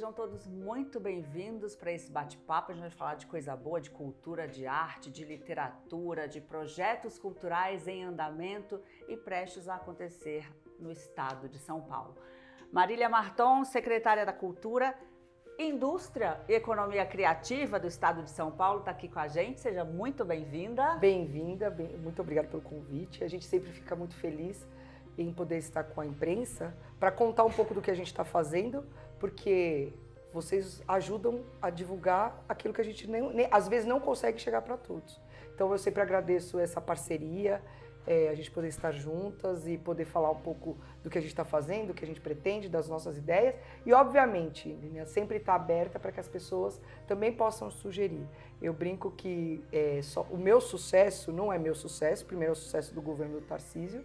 sejam todos muito bem-vindos para esse bate-papo. A gente vai falar de coisa boa, de cultura, de arte, de literatura, de projetos culturais em andamento e prestes a acontecer no estado de São Paulo. Marília Marton, secretária da Cultura, Indústria e Economia Criativa do estado de São Paulo, está aqui com a gente. Seja muito bem-vinda. Bem-vinda, muito obrigada pelo convite. A gente sempre fica muito feliz em poder estar com a imprensa para contar um pouco do que a gente está fazendo, porque vocês ajudam a divulgar aquilo que a gente às vezes não consegue chegar para todos. Então eu sempre agradeço essa parceria, a gente poder estar juntas e poder falar um pouco do que a gente está fazendo, do que a gente pretende, das nossas ideias e, obviamente, sempre estar aberta para que as pessoas também possam sugerir. Eu brinco que o meu sucesso não é meu sucesso, primeiro é o sucesso do governo do Tarcísio,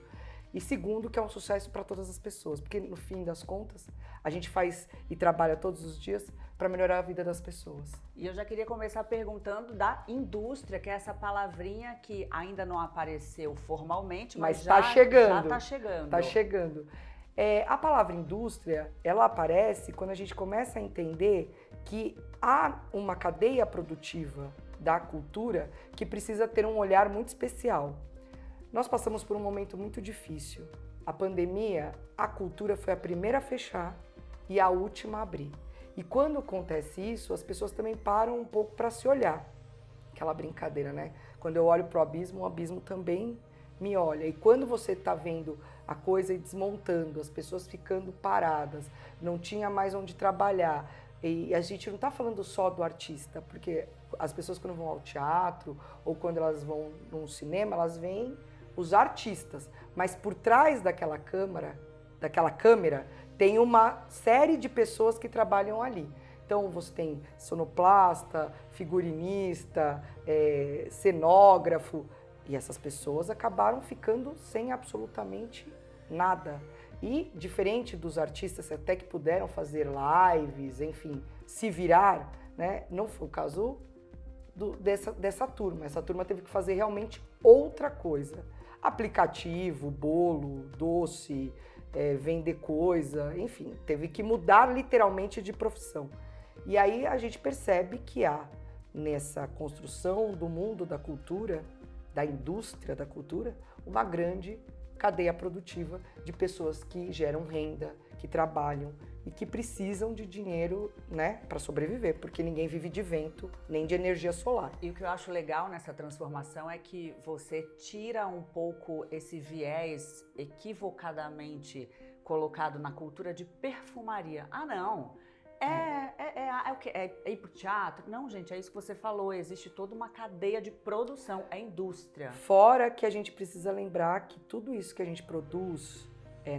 e segundo, que é um sucesso para todas as pessoas, porque no fim das contas, a gente faz e trabalha todos os dias para melhorar a vida das pessoas. E eu já queria começar perguntando da indústria, que é essa palavrinha que ainda não apareceu formalmente, mas já está chegando. Está chegando. A palavra indústria, ela aparece quando a gente começa a entender que há uma cadeia produtiva da cultura que precisa ter um olhar muito especial. Nós passamos por um momento muito difícil. A pandemia, a cultura foi a primeira a fechar e a última a abrir. E quando acontece isso, as pessoas também param um pouco para se olhar. Aquela brincadeira, né? Quando eu olho para o abismo também me olha. E quando você está vendo a coisa desmontando, as pessoas ficando paradas, não tinha mais onde trabalhar. E a gente não está falando só do artista, porque as pessoas quando vão ao teatro ou quando elas vão num cinema, elas veem os artistas, mas por trás daquela câmera, tem uma série de pessoas que trabalham ali. Então você tem sonoplasta, figurinista, cenógrafo, e essas pessoas acabaram ficando sem absolutamente nada. E diferente dos artistas até que puderam fazer lives, enfim, se virar, né? Não foi o caso dessa turma. Essa turma teve que fazer realmente outra coisa. Aplicativo, bolo, doce, vender coisa, enfim, teve que mudar literalmente de profissão. E aí a gente percebe que há nessa construção do mundo da cultura, da indústria da cultura, uma grande cadeia produtiva de pessoas que geram renda, que trabalham e que precisam de dinheiro, né, para sobreviver, porque ninguém vive de vento nem de energia solar. E o que eu acho legal nessa transformação é que você tira um pouco esse viés equivocadamente colocado na cultura de perfumaria. Ah, não! É o quê? É ir pro teatro? Não, gente, é isso que você falou. Existe toda uma cadeia de produção, é indústria. Fora que a gente precisa lembrar que tudo isso que a gente produz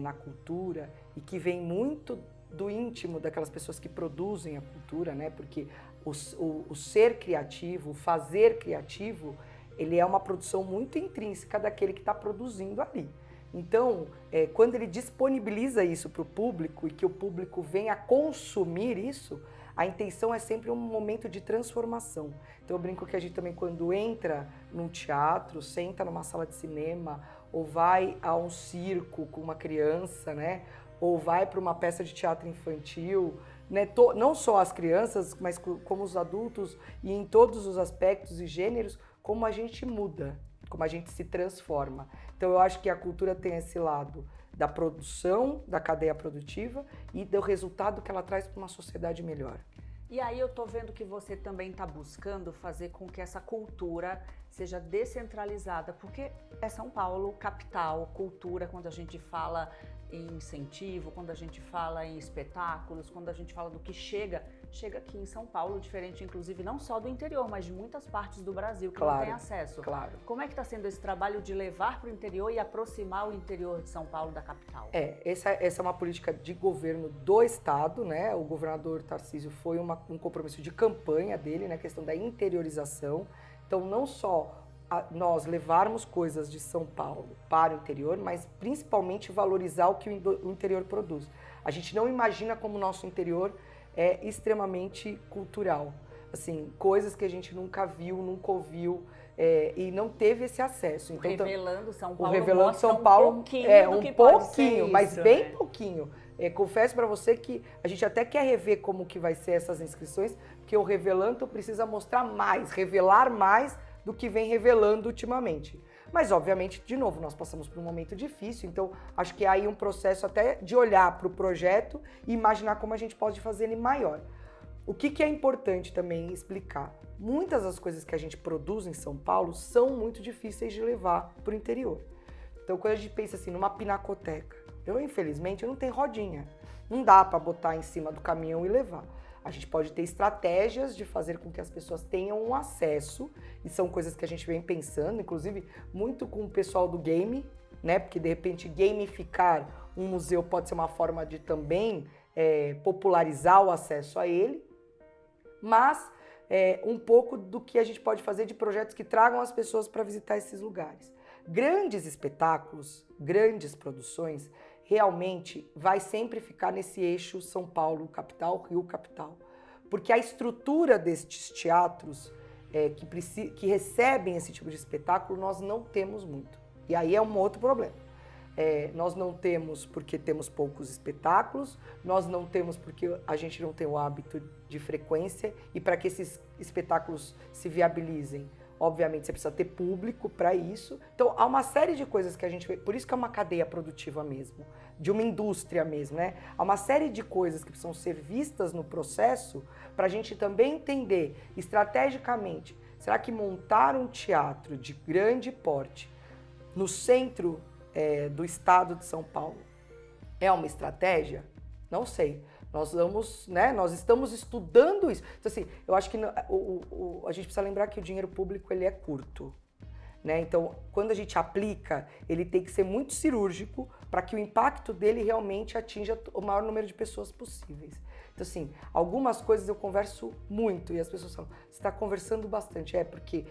na cultura e que vem muito do íntimo daquelas pessoas que produzem a cultura, né? Porque o ser criativo, o fazer criativo, ele é uma produção muito intrínseca daquele que está produzindo ali. Então, quando ele disponibiliza isso para o público e que o público venha consumir isso, a intenção é sempre um momento de transformação. Então eu brinco que a gente também, quando entra num teatro, senta numa sala de cinema, ou vai a um circo com uma criança, né? Ou vai para uma peça de teatro infantil, né? Não só as crianças, mas como os adultos, e em todos os aspectos e gêneros, como a gente muda, como a gente se transforma. Então eu acho que a cultura tem esse lado da produção, da cadeia produtiva e do resultado que ela traz para uma sociedade melhor. E aí eu tô vendo que você também está buscando fazer com que essa cultura seja descentralizada, porque é São Paulo, capital, cultura, quando a gente fala em incentivo, quando a gente fala em espetáculos, quando a gente fala do que chega aqui em São Paulo, diferente inclusive não só do interior, mas de muitas partes do Brasil que não tem acesso. Claro. Como é que está sendo esse trabalho de levar para o interior e aproximar o interior de São Paulo da capital? Essa é uma política de governo do estado, né? O governador Tarcísio foi um compromisso de campanha dele, né? A questão da interiorização. Então não só nós levarmos coisas de São Paulo para o interior, mas principalmente valorizar o que o interior produz. A gente não imagina como o nosso interior é extremamente cultural. Assim, coisas que a gente nunca viu, nunca ouviu e não teve esse acesso. Então, Revelando São Paulo, Revelando São Paulo um pouquinho, mas bem pouquinho. Confesso para você que a gente até quer rever como que vai ser essas inscrições, porque o Revelando precisa mostrar mais, revelar mais do que vem revelando ultimamente. Mas, obviamente, de novo, nós passamos por um momento difícil, então acho que há aí um processo até de olhar para o projeto e imaginar como a gente pode fazer ele maior. O que é importante também explicar? Muitas das coisas que a gente produz em São Paulo são muito difíceis de levar para o interior. Então, quando a gente pensa assim, numa pinacoteca, infelizmente, não tenho rodinha. Não dá para botar em cima do caminhão e levar. A gente pode ter estratégias de fazer com que as pessoas tenham um acesso, e são coisas que a gente vem pensando, inclusive muito com o pessoal do game, né? Porque de repente gamificar um museu pode ser uma forma de também popularizar o acesso a ele, mas um pouco do que a gente pode fazer de projetos que tragam as pessoas para visitar esses lugares. Grandes espetáculos, grandes produções, realmente vai sempre ficar nesse eixo São Paulo capital, Rio capital. Porque a estrutura destes teatros que recebem esse tipo de espetáculo, nós não temos muito. E aí é um outro problema. Nós não temos porque temos poucos espetáculos, nós não temos porque a gente não tem o hábito de frequência, e para que esses espetáculos se viabilizem, obviamente você precisa ter público para isso. Então há uma série de coisas que a gente vê, por isso que é uma cadeia produtiva mesmo, de uma indústria mesmo, né? Há uma série de coisas que precisam ser vistas no processo para a gente também entender estrategicamente, será que montar um teatro de grande porte no centro do estado de São Paulo é uma estratégia? Não sei. Nós estamos estudando isso. Então, assim, eu acho que a gente precisa lembrar que o dinheiro público ele é curto, né? Então, quando a gente aplica, ele tem que ser muito cirúrgico para que o impacto dele realmente atinja o maior número de pessoas possíveis. Então, assim, algumas coisas eu converso muito e as pessoas falam, você está conversando bastante. Porque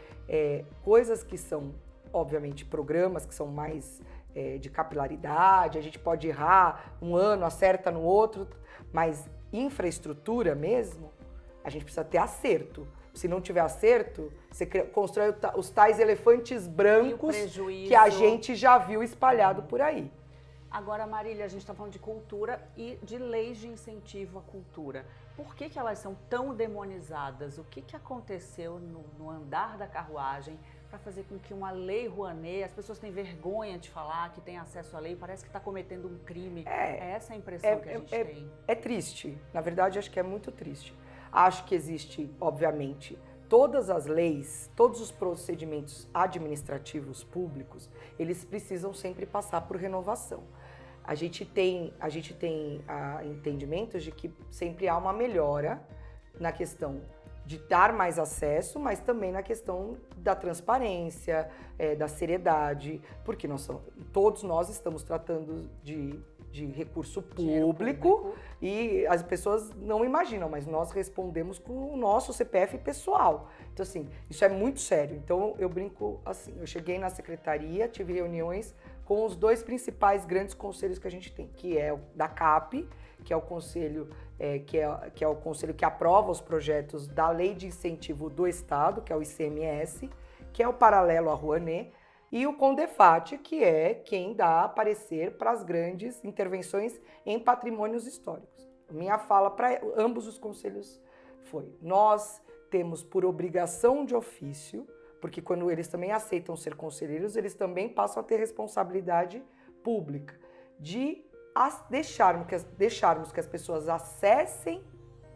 coisas que são, obviamente, programas que são mais de capilaridade, a gente pode errar um ano, acerta no outro, mas infraestrutura mesmo, a gente precisa ter acerto. Se não tiver acerto, você constrói os tais elefantes brancos que a gente já viu espalhado por aí. Agora, Marília, a gente está falando de cultura e de leis de incentivo à cultura. Por que elas são tão demonizadas? O que aconteceu no andar da carruagem para fazer com que uma lei Rouanet, as pessoas têm vergonha de falar que tem acesso à lei, parece que está cometendo um crime. É essa a impressão que a gente tem. É triste. Na verdade, acho que é muito triste. Acho que existe, obviamente, todas as leis, todos os procedimentos administrativos públicos, eles precisam sempre passar por renovação. A gente tem entendimentos de que sempre há uma melhora na questão de dar mais acesso, mas também na questão da transparência, da seriedade, porque todos nós estamos tratando de recurso público e as pessoas não imaginam, mas nós respondemos com o nosso CPF pessoal. Então, assim, isso é muito sério. Então, eu brinco assim, eu cheguei na secretaria, tive reuniões com os dois principais grandes conselhos que a gente tem, que é o da CAP, que é o conselho que é o conselho que aprova os projetos da Lei de Incentivo do Estado, que é o ICMS, que é o paralelo à Rouanet, e o CONDEFAT, que é quem dá parecer para as grandes intervenções em patrimônios históricos. Minha fala para ambos os conselhos foi: nós temos por obrigação de ofício, porque quando eles também aceitam ser conselheiros, eles também passam a ter responsabilidade pública de deixarmos que as pessoas acessem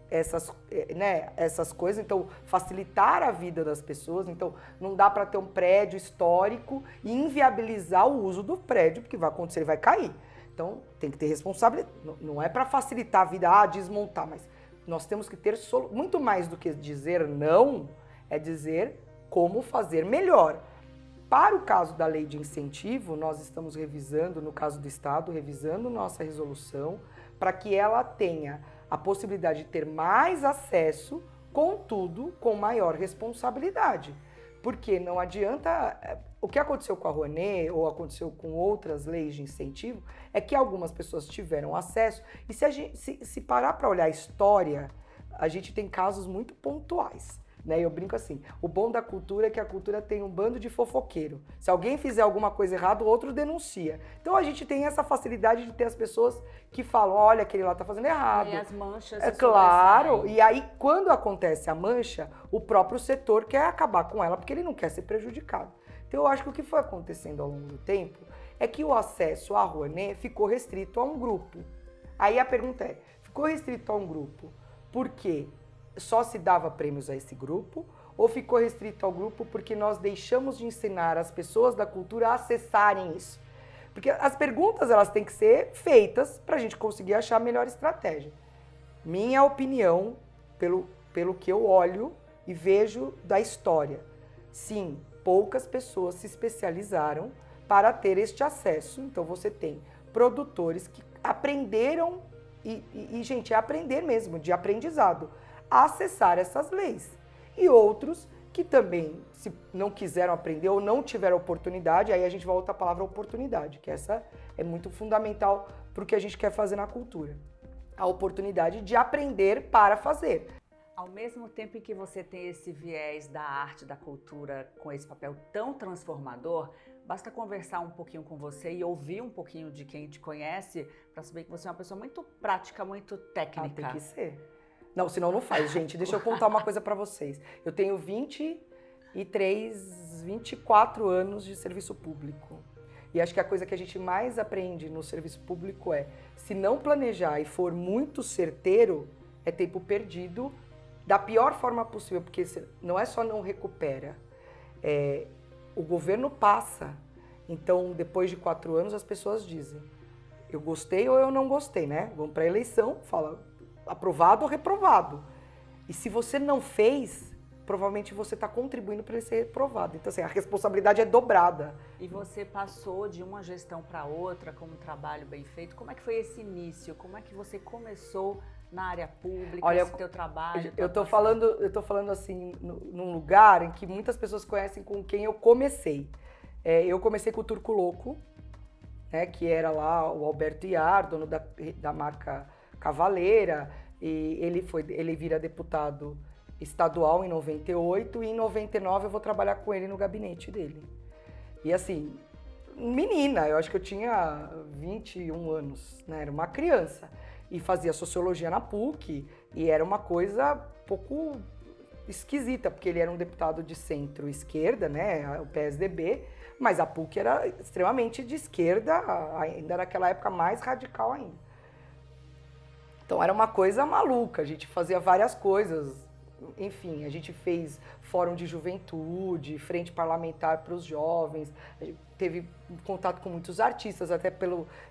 essas coisas, então facilitar a vida das pessoas. Então não dá para ter um prédio histórico e inviabilizar o uso do prédio, porque vai acontecer, ele vai cair. Então tem que ter responsabilidade, não é para facilitar a vida, desmontar, mas nós temos que ter muito mais do que dizer não, é dizer como fazer melhor. Para o caso da lei de incentivo, nós estamos revisando, no caso do Estado, revisando nossa resolução para que ela tenha a possibilidade de ter mais acesso, contudo, com maior responsabilidade. Porque não adianta... O que aconteceu com a Rouanet ou aconteceu com outras leis de incentivo é que algumas pessoas tiveram acesso e se parar para olhar a história, a gente tem casos muito pontuais. né? Eu brinco assim, o bom da cultura é que a cultura tem um bando de fofoqueiro. Se alguém fizer alguma coisa errada, o outro denuncia. Então a gente tem essa facilidade de ter as pessoas que falam, olha, aquele lá tá fazendo errado. E as manchas. É claro, e aí quando acontece a mancha, o próprio setor quer acabar com ela, porque ele não quer ser prejudicado. Então eu acho que o que foi acontecendo ao longo do tempo é que o acesso à Rouanet ficou restrito a um grupo. Aí a pergunta é, ficou restrito a um grupo porque só se dava prêmios a esse grupo, ou ficou restrito ao grupo porque nós deixamos de ensinar as pessoas da cultura a acessarem isso? Porque as perguntas elas têm que ser feitas para a gente conseguir achar a melhor estratégia. Minha opinião, pelo que eu olho e vejo da história, sim, poucas pessoas se especializaram para ter este acesso. Então você tem produtores que aprenderam, e gente, é aprender mesmo, de aprendizado, a acessar essas leis. E outros que também, se não quiseram aprender ou não tiveram oportunidade, aí a gente volta à palavra oportunidade, que essa é muito fundamental para o que a gente quer fazer na cultura. A oportunidade de aprender para fazer. Ao mesmo tempo em que você tem esse viés da arte, da cultura, com esse papel tão transformador, basta conversar um pouquinho com você e ouvir um pouquinho de quem te conhece para saber que você é uma pessoa muito prática, muito técnica. Tem que ser. Não, senão não faz, gente. Deixa eu contar uma coisa para vocês. Eu tenho 24 anos de serviço público. E acho que a coisa que a gente mais aprende no serviço público é, se não planejar e for muito certeiro, é tempo perdido da pior forma possível, porque não é só não recupera, o governo passa. Então, depois de 4 anos, as pessoas dizem, eu gostei ou eu não gostei, né? Vamos para a eleição, fala aprovado ou reprovado. E se você não fez, provavelmente você está contribuindo para ele ser reprovado. Então, assim, a responsabilidade é dobrada. E você passou de uma gestão para outra com um trabalho bem feito. Como é que foi esse início? Como é que você começou na área pública, olha, esse teu trabalho? Eu tô falando assim, num lugar em que muitas pessoas conhecem com quem eu comecei. Eu comecei com o Turco Louco, né, que era lá o Alberto Iar, dono da marca Cavaleira, e ele vira deputado estadual em 98, e em 99 eu vou trabalhar com ele no gabinete dele. E assim, menina, eu acho que eu tinha 21 anos, né, era uma criança. E fazia sociologia na PUC, e era uma coisa um pouco esquisita, porque ele era um deputado de centro-esquerda, né, o PSDB, mas a PUC era extremamente de esquerda, ainda naquela época mais radical ainda. Então era uma coisa maluca, a gente fazia várias coisas, enfim, a gente fez fórum de juventude, frente parlamentar para os jovens, a gente teve contato com muitos artistas, até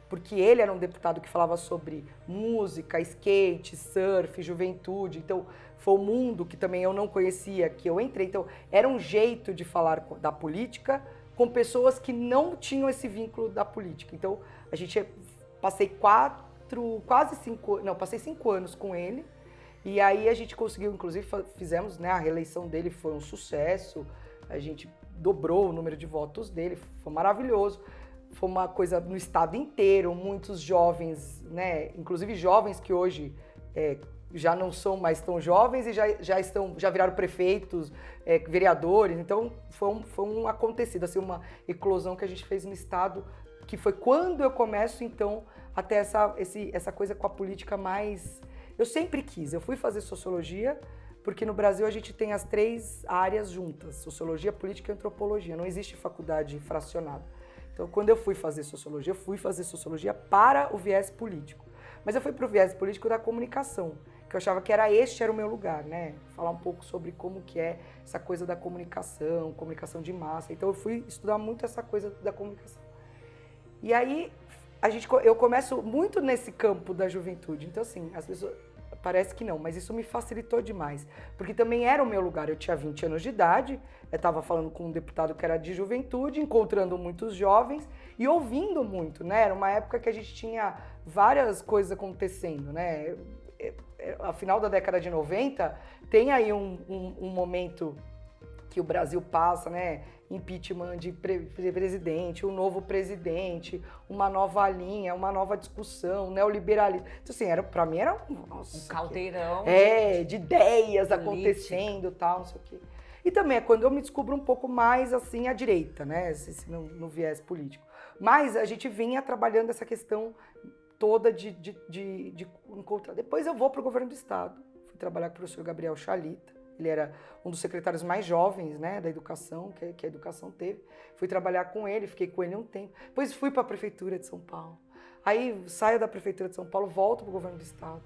porque ele era um deputado que falava sobre música, skate, surf, juventude, então foi um mundo que também eu não conhecia, que eu entrei, então era um jeito de falar da política com pessoas que não tinham esse vínculo da política. Então a gente passei 5 anos com ele. E aí a gente conseguiu, inclusive fizemos, né, a reeleição dele foi um sucesso, a gente dobrou o número de votos dele, foi maravilhoso, foi uma coisa no estado inteiro, muitos jovens, né, inclusive jovens que hoje já não são mais tão jovens e já viraram prefeitos, vereadores, então foi um acontecido, assim, uma eclosão que a gente fez no estado, que foi quando eu começo então a ter essa coisa com a política mais... Eu sempre quis, eu fui fazer sociologia, porque no Brasil a gente tem as 3 áreas juntas, sociologia, política e antropologia, não existe faculdade fracionada. Então quando eu fui fazer sociologia para o viés político. Mas eu fui para o viés político da comunicação, que eu achava que era o meu lugar, né? Falar um pouco sobre como que é essa coisa da comunicação de massa. Então eu fui estudar muito essa coisa da comunicação. E aí eu começo muito nesse campo da juventude, então assim, as pessoas... Parece que não, mas isso me facilitou demais, porque também era o meu lugar. Eu tinha 20 anos de idade, eu estava falando com um deputado que era de juventude, encontrando muitos jovens e ouvindo muito, né? Era uma época que a gente tinha várias coisas acontecendo, né? A final da década de 90, tem aí um momento que o Brasil passa, né? Impeachment de presidente, um novo presidente, uma nova linha, uma nova discussão, neoliberalismo. Então, assim, para mim era um caldeirão de ideias política acontecendo e tal, não sei o quê. E também é quando eu me descubro um pouco mais, assim, à direita, né? No viés político. Mas a gente vinha trabalhando essa questão toda de encontrar. Depois eu vou para o governo do Estado. Fui trabalhar com o professor Gabriel Chalita. Ele era um dos secretários mais jovens, né, da educação, que a educação teve. Fui trabalhar com ele, fiquei com ele um tempo. Depois fui para a Prefeitura de São Paulo. Aí saio da Prefeitura de São Paulo, volto para o governo do Estado.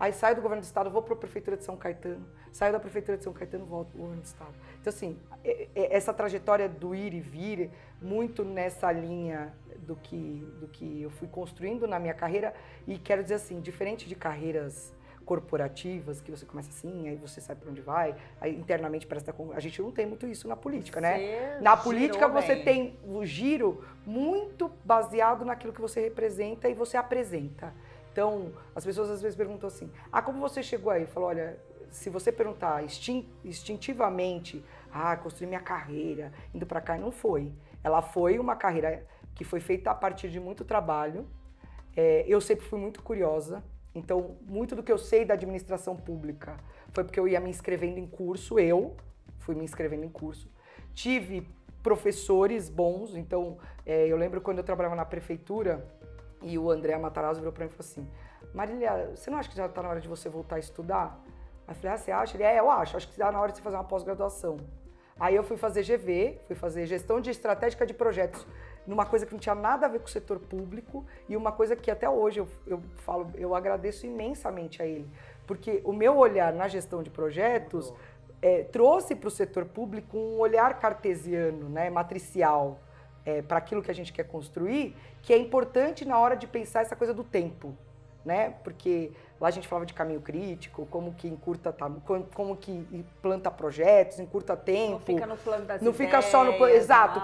Aí saio do governo do Estado, vou para a Prefeitura de São Caetano. Saio da Prefeitura de São Caetano, volto para o governo do Estado. Então, assim, essa trajetória do ir e vir, muito nessa linha do que eu fui construindo na minha carreira. E quero dizer assim, diferente de carreiras corporativas, que você começa assim, aí você sabe para onde vai, aí internamente parece que a gente não tem muito isso na política, né? Na política você tem o giro muito baseado naquilo que você representa e você apresenta. Então, as pessoas às vezes perguntam assim, como você chegou aí? Eu falo, olha, se você perguntar instintivamente, construí minha carreira, indo para cá, não foi. Ela foi uma carreira que foi feita a partir de muito trabalho. Eu sempre fui muito curiosa. Então, muito do que eu sei da administração pública foi porque eu ia me inscrevendo em curso, eu fui me inscrevendo em curso. Tive professores bons, então eu lembro quando eu trabalhava na prefeitura e o André Matarazzo virou para mim e falou assim, Marília, você não acha que já está na hora de você voltar a estudar? Aí eu falei, você acha? Ele, eu acho que está na hora de você fazer uma pós-graduação. Aí eu fui fazer GV, fui fazer gestão de estratégica de projetos, numa coisa que não tinha nada a ver com o setor público e uma coisa que até hoje eu falo, eu agradeço imensamente a ele, porque o meu olhar na gestão de projetos trouxe para o setor público um olhar cartesiano, né, matricial, para aquilo que a gente quer construir, que é importante na hora de pensar essa coisa do tempo, né, porque lá a gente falava de caminho crítico, como que encurta, como que planta projetos, encurta tempo. Não fica no plano das ideias. Não fica só no plano, exato.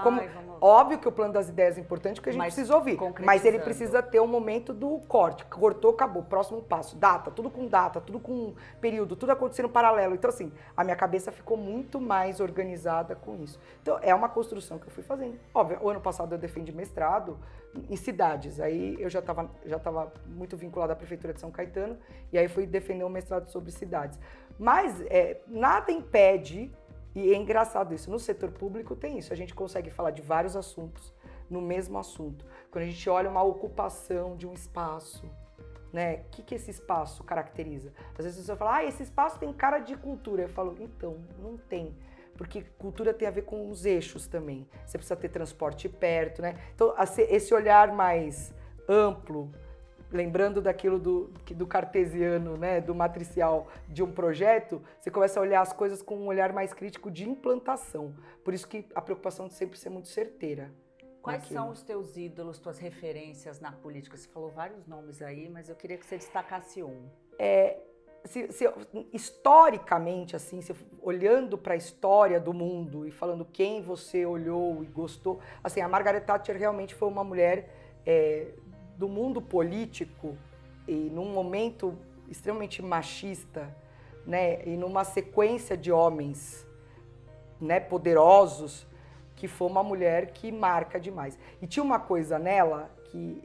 Óbvio que o plano das ideias é importante, porque a gente precisa ouvir. Mas ele precisa ter um momento do corte. Cortou, acabou. Próximo passo. Data, tudo com período, tudo acontecendo paralelo. Então, assim, a minha cabeça ficou muito mais organizada com isso. Então, é uma construção que eu fui fazendo. Óbvio, o ano passado eu defendi mestrado em cidades. Aí eu já estava muito vinculada à Prefeitura de São Caetano. E aí fui defender um mestrado sobre cidades. Mas nada impede, e é engraçado isso, no setor público tem isso, a gente consegue falar de vários assuntos no mesmo assunto. Quando a gente olha uma ocupação de um espaço, né? O que esse espaço caracteriza? Às vezes você fala, esse espaço tem cara de cultura. Eu falo, então, não tem. Porque cultura tem a ver com os eixos também. Você precisa ter transporte perto, né? Então, esse olhar mais amplo, lembrando daquilo do cartesiano, né, do matricial de um projeto, você começa a olhar as coisas com um olhar mais crítico de implantação. Por isso que a preocupação de sempre ser muito certeira. Quais são os teus ídolos, tuas referências na política? Você falou vários nomes aí, mas eu queria que você destacasse um. Historicamente, assim, olhando para a história do mundo e falando quem você olhou e gostou, assim, a Margaret Thatcher realmente foi uma mulher do mundo político e num momento extremamente machista, né, e numa sequência de homens, né, poderosos, que foi uma mulher que marca demais. E tinha uma coisa nela que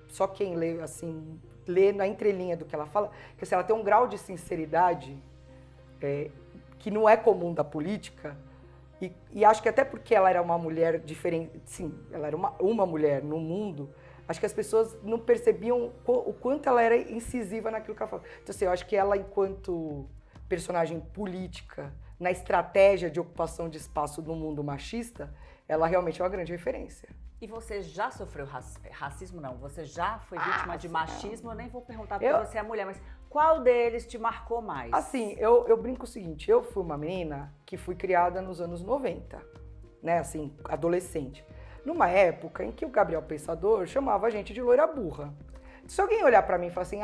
só quem lê, assim, lê na entrelinha do que ela fala, que assim, ela tem um grau de sinceridade que não é comum da política, e acho que até porque ela era uma mulher diferente, sim, ela era uma mulher no mundo, acho que as pessoas não percebiam o quanto ela era incisiva naquilo que ela falava. Então, assim, eu acho que ela, enquanto personagem política, na estratégia de ocupação de espaço no mundo machista, ela realmente é uma grande referência. E você já sofreu racismo? Não, você já foi vítima de machismo? Eu nem vou perguntar porque você é mulher, mas qual deles te marcou mais? Assim, eu brinco o seguinte, eu fui uma menina que fui criada nos anos 90, né, assim, adolescente. Numa época em que o Gabriel Pensador chamava a gente de loira burra. Se alguém olhar pra mim e falar assim,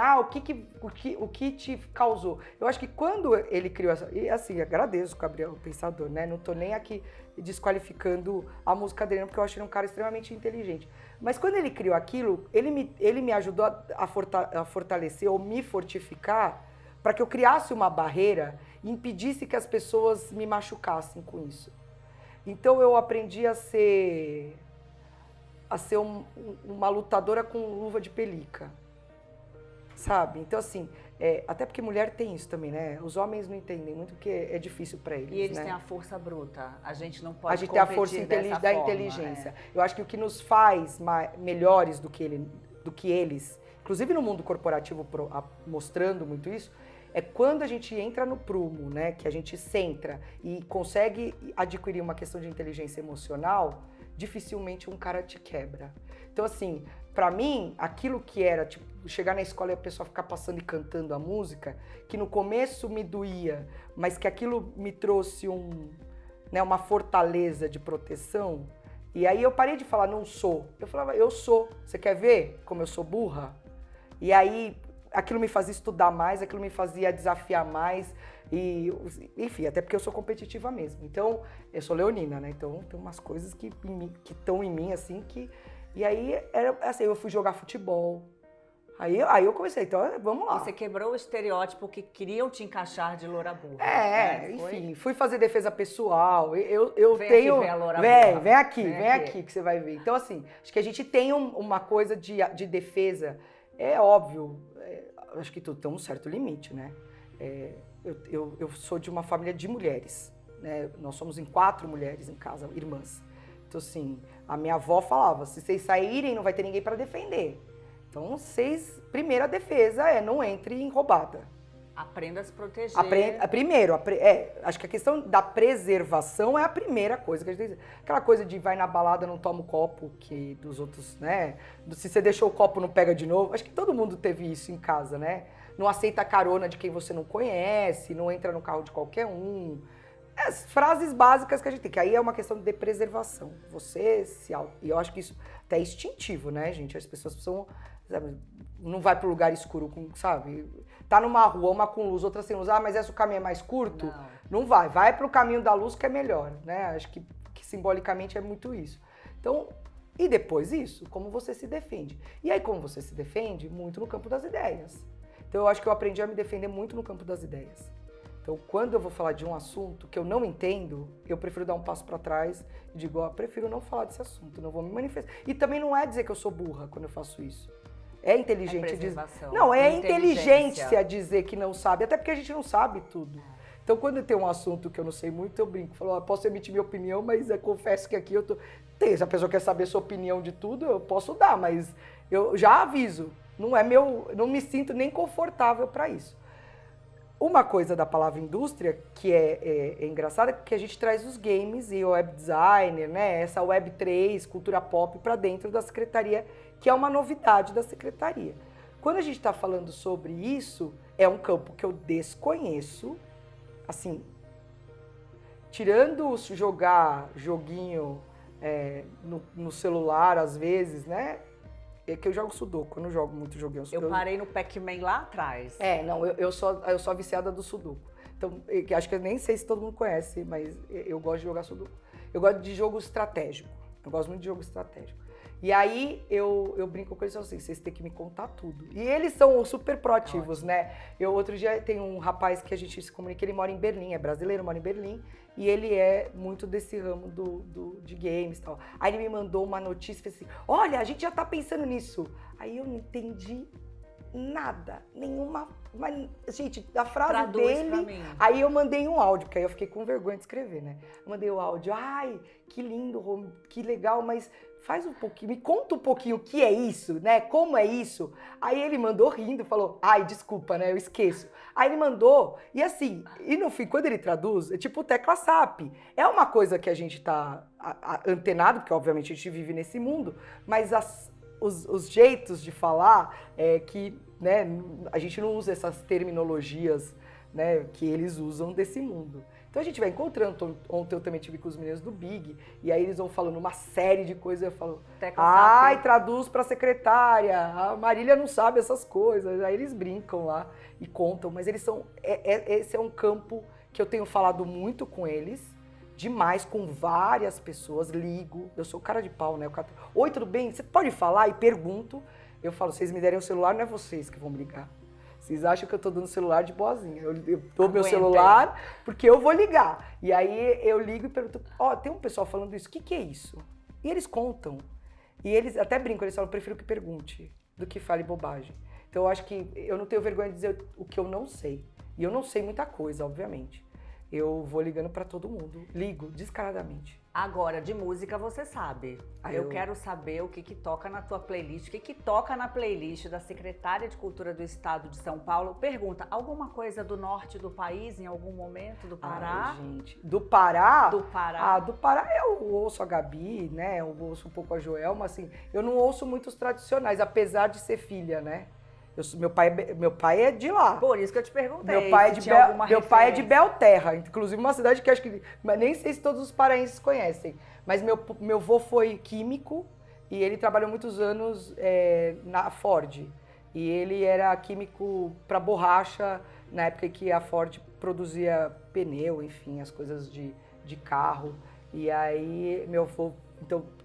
o que te causou? Eu acho que quando ele criou essa... E assim, agradeço o Gabriel Pensador, né? Não tô nem aqui desqualificando a música dele, porque eu acho ele um cara extremamente inteligente. Mas quando ele criou aquilo, ele me ajudou a fortalecer ou me fortificar para que eu criasse uma barreira e impedisse que as pessoas me machucassem com isso. Então eu aprendi a ser uma lutadora com luva de pelica, sabe? Então assim, até porque mulher tem isso também, né? Os homens não entendem muito porque é difícil para eles, E eles né? têm a força bruta, a gente não pode A gente tem a força competir da inteligência. Eu acho que o que nos faz melhores do que eles, inclusive no mundo corporativo mostrando muito isso, é quando a gente entra no prumo, né? Que a gente centra e consegue adquirir uma questão de inteligência emocional, dificilmente um cara te quebra. Então, assim, pra mim, aquilo que era, tipo, chegar na escola e a pessoa ficar passando e cantando a música, que no começo me doía, mas que aquilo me trouxe uma fortaleza de proteção. E aí eu parei de falar, não sou. Eu falava, eu sou. Você quer ver como eu sou burra? E aí aquilo me fazia estudar mais, aquilo me fazia desafiar mais. E, enfim, até porque eu sou competitiva mesmo. Então, eu sou leonina, né? Então, tem umas coisas que estão em mim, assim, que... E aí, assim, eu fui jogar futebol. Aí eu comecei, então, vamos lá. Você quebrou o estereótipo que queriam te encaixar de loura burra. Enfim, fui fazer defesa pessoal. Eu vem tenho... Aqui ver a loura burra. Vem aqui que você vai ver. Então, assim, acho que a gente tem uma coisa de defesa. É óbvio, acho que tudo tem um certo limite, né? Eu sou de uma família de mulheres, né? Nós somos em 4 mulheres em casa, irmãs. Então, assim, a minha avó falava, se vocês saírem, não vai ter ninguém para defender. Então, primeira defesa não entre em roubada. Aprenda a se proteger. Acho que a questão da preservação é a primeira coisa que a gente tem que dizer. Aquela coisa de vai na balada, não toma o copo que dos outros, né? Se você deixou o copo, não pega de novo. Acho que todo mundo teve isso em casa, né? Não aceita a carona de quem você não conhece, não entra no carro de qualquer um. As frases básicas que a gente tem, que aí é uma questão de preservação. E eu acho que isso até é instintivo, né, gente? As pessoas precisam, sabe, não vai pro lugar escuro, sabe? Tá numa rua, uma com luz, outra sem luz. Ah, mas esse caminho é mais curto? Não vai. Vai pro caminho da luz que é melhor, né? Acho que simbolicamente é muito isso. Então, e depois isso, como você se defende. E aí, como você se defende? Muito no campo das ideias. Então, eu acho que eu aprendi a me defender muito no campo das ideias. Então, quando eu vou falar de um assunto que eu não entendo, eu prefiro dar um passo para trás e digo, prefiro não falar desse assunto, não vou me manifestar. E também não é dizer que eu sou burra quando eu faço isso. É inteligente dizer. Não, é inteligência dizer que não sabe, até porque a gente não sabe tudo. Então, quando tem um assunto que eu não sei muito, eu brinco. Falo, posso emitir minha opinião, mas eu confesso que aqui eu tô... Se a pessoa quer saber sua opinião de tudo, eu posso dar, mas eu já aviso. Não me sinto nem confortável para isso. Uma coisa da palavra indústria que é engraçada é que a gente traz os games e o web designer, né? Essa Web3, cultura pop para dentro da secretaria, que é uma novidade da secretaria. Quando a gente está falando sobre isso, é um campo que eu desconheço, assim, tirando jogar joguinho no celular às vezes, né? É que eu jogo sudoku, eu não jogo muito joguinho. Eu parei no Pac-Man lá atrás. Eu sou a viciada do sudoku. Então, acho que eu nem sei se todo mundo conhece, mas eu gosto de jogar sudoku. Eu gosto de jogo estratégico. Eu gosto muito de jogo estratégico. E aí, eu brinco com eles assim, vocês têm que me contar tudo. E eles são super proativos, né? Outro dia tem um rapaz que a gente se comunica, ele mora em Berlim, é brasileiro, mora em Berlim. E ele é muito desse ramo de games e tal. Aí ele me mandou uma notícia assim, olha, a gente já tá pensando nisso. Aí eu não entendi nada, nenhuma... Mas, gente, a frase Traduz dele... pra mim. Aí eu mandei um áudio, porque aí eu fiquei com vergonha de escrever, né? Eu mandei o áudio, ai, que lindo, que legal, mas faz um pouquinho, me conta um pouquinho o que é isso, né? Como é isso? Aí ele mandou rindo, falou, ai, desculpa, né? Eu esqueço. Aí ele mandou, e assim, e no fim, quando ele traduz, é tipo tecla SAP. É uma coisa que a gente tá antenado, porque obviamente a gente vive nesse mundo, mas os jeitos de falar que, né, a gente não usa essas terminologias, né, que eles usam desse mundo. Então a gente vai encontrando. Ontem eu também tive com os meninos do Big, e aí eles vão falando uma série de coisas, eu falo, ai, traduz pra secretária, a Marília não sabe essas coisas. Aí eles brincam lá e contam, mas eles são... esse é um campo que eu tenho falado muito com eles, demais, com várias pessoas, ligo, eu sou cara de pau, né? Oi, tudo bem? Você pode falar? E pergunto. Eu falo, vocês me derem o celular, não é vocês que vão me ligar. Vocês acham que eu tô dando celular de boazinha. Eu dou meu celular porque eu vou ligar. E aí eu ligo e pergunto, tem um pessoal falando isso, o que é isso? E eles contam. E eles até brincam, eles falam, prefiro que pergunte do que fale bobagem. Então eu acho que eu não tenho vergonha de dizer o que eu não sei. E eu não sei muita coisa, obviamente. Eu vou ligando pra todo mundo. Ligo descaradamente. Agora, de música você sabe. Eu quero saber o que toca na tua playlist, o que toca na playlist da Secretária de Cultura do Estado de São Paulo. Pergunta, alguma coisa do norte do país, em algum momento, do Pará? Ai, gente. Do Pará? Do Pará. Do Pará eu ouço a Gabi, né? Eu ouço um pouco a Joelma, assim. Eu não ouço muitos tradicionais, apesar de ser filha, né? Meu pai é de lá. Por isso que eu te perguntei. Meu pai é de Belterra, inclusive uma cidade que acho que nem sei se todos os paraenses conhecem. Mas meu avô foi químico e ele trabalhou muitos anos na Ford. E ele era químico para borracha na época que a Ford produzia pneu, enfim, as coisas de carro. E aí meu avô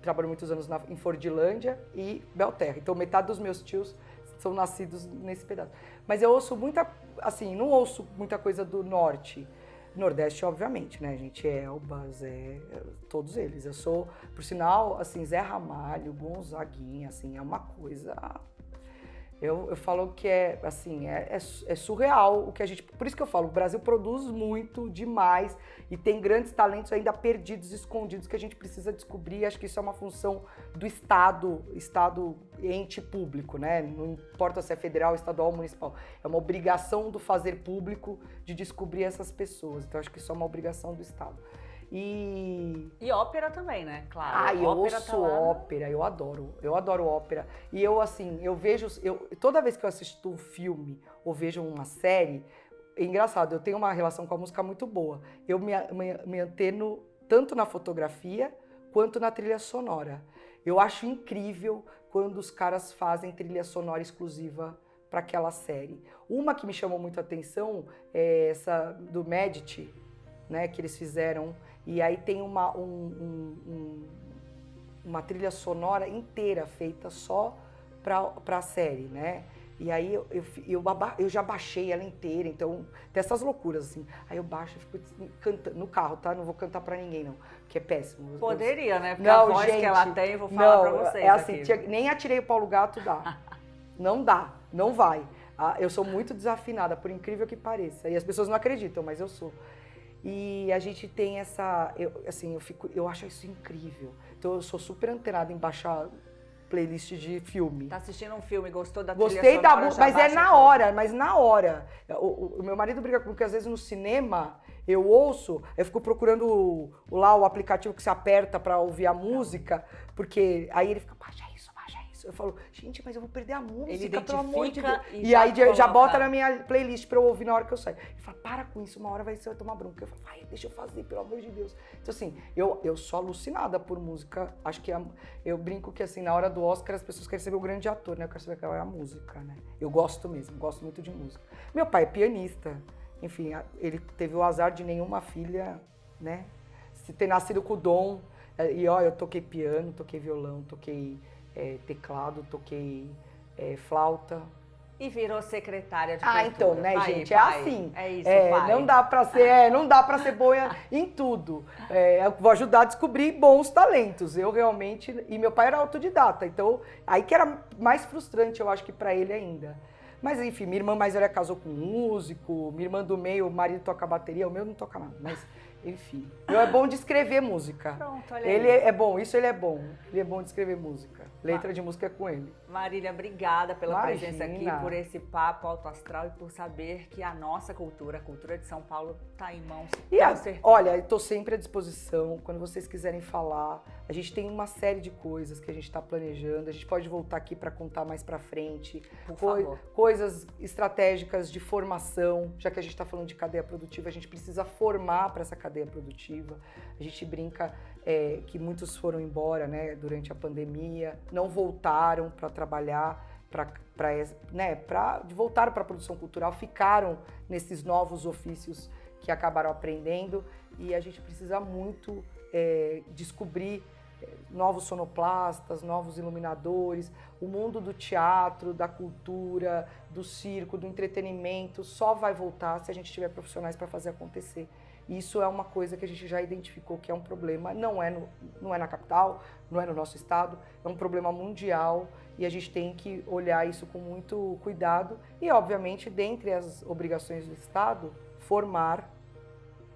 trabalhou muitos anos em Fordlândia e Belterra. Então metade dos meus tios são nascidos nesse pedaço. Mas eu ouço não ouço muita coisa do norte. Nordeste, obviamente, né, gente? Elbas, todos eles. Eu sou, por sinal, assim, Zé Ramalho, Gonzaguinha, assim, é uma coisa... Eu falo que é surreal o que a gente... Por isso que eu falo, o Brasil produz muito, demais, e tem grandes talentos ainda perdidos, escondidos, que a gente precisa descobrir. Acho que isso é uma função do Estado ente público, né? Não importa se é federal, estadual ou municipal. É uma obrigação do fazer público de descobrir essas pessoas. Então, acho que isso é uma obrigação do Estado. E ópera também, né? Claro. Eu ouço ópera, eu adoro ópera. E eu toda vez que eu assisto um filme ou vejo uma série, é engraçado, eu tenho uma relação com a música muito boa. Eu me anteno tanto na fotografia quanto na trilha sonora. Eu acho incrível quando os caras fazem trilha sonora exclusiva para aquela série. Uma que me chamou muito a atenção é essa do Medici, né, que eles fizeram. E aí tem uma trilha sonora inteira feita só para a série, né? E aí eu já baixei ela inteira, então tem essas loucuras, assim. Aí eu baixo e fico cantando no carro, tá? Não vou cantar pra ninguém, não, porque é péssimo. Poderia, né? Porque a voz que ela tem, vou falar pra vocês. É assim, nem atirei o Paulo Gato, dá. Não dá, não vai. Eu sou muito desafinada, por incrível que pareça. E as pessoas não acreditam, mas eu sou. E a gente tem eu acho isso incrível. Então eu sou super antenada em baixar playlist de filme. Tá assistindo um filme, gostou da trilha sonora? Gostei da música, mas na hora. O meu marido briga comigo porque às vezes no cinema eu ouço, eu fico procurando lá o aplicativo que se aperta pra ouvir a música, porque aí ele fica, baixa isso. Eu falo, gente, mas eu vou perder a música, pelo amor de Deus. E aí já bota na minha playlist pra eu ouvir na hora que eu saio. Ele fala, para com isso, uma hora você vai tomar bronca. Eu falo, vai, deixa eu fazer, pelo amor de Deus. Então assim, eu sou alucinada por música. Acho que eu brinco que assim, na hora do Oscar as pessoas querem saber o grande ator, né? Eu quero saber qual é a música, né? Eu gosto mesmo, gosto muito de música. Meu pai é pianista. Enfim, ele teve o azar de nenhuma filha, né? Se ter nascido com o dom. E eu toquei piano, toquei violão, toquei teclado, toquei flauta. E virou secretária de cultura. Então, né, pai, gente? Pai. É assim. É isso, pai. Não dá pra ser boa em tudo. Eu vou ajudar a descobrir bons talentos. Eu realmente... E meu pai era autodidata, então... Aí que era mais frustrante, eu acho que pra ele ainda. Mas, enfim, minha irmã mais velha casou com um músico, minha irmã do meio, o marido toca bateria, o meu não toca nada, mas... Enfim, é bom de escrever música. Pronto, olha ele aí. É bom, isso ele é bom. Ele é bom de escrever música. Letra de música é com ele. Marília, obrigada pela presença aqui, por esse papo alto astral e por saber que a nossa cultura, a cultura de São Paulo, está em mãos. Olha, eu estou sempre à disposição. Quando vocês quiserem falar, a gente tem uma série de coisas que a gente está planejando. A gente pode voltar aqui para contar mais para frente. Por favor. Coisas estratégicas de formação, já que a gente está falando de cadeia produtiva, a gente precisa formar para essa cadeia produtiva. A gente brinca que muitos foram embora, né, durante a pandemia, não voltaram para trabalhar, voltaram para a produção cultural, ficaram nesses novos ofícios que acabaram aprendendo, e a gente precisa muito descobrir novos sonoplastas, novos iluminadores, o mundo do teatro, da cultura, do circo, do entretenimento só vai voltar se a gente tiver profissionais para fazer acontecer. Isso é uma coisa que a gente já identificou que é um problema, não é na capital, não é no nosso estado, é um problema mundial e a gente tem que olhar isso com muito cuidado e, obviamente, dentre as obrigações do Estado, formar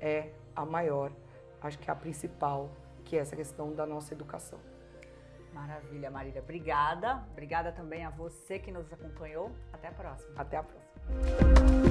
é a maior, acho que é a principal, que é essa questão da nossa educação. Maravilha, Marília. Obrigada. Obrigada também a você que nos acompanhou. Até a próxima. Até a próxima.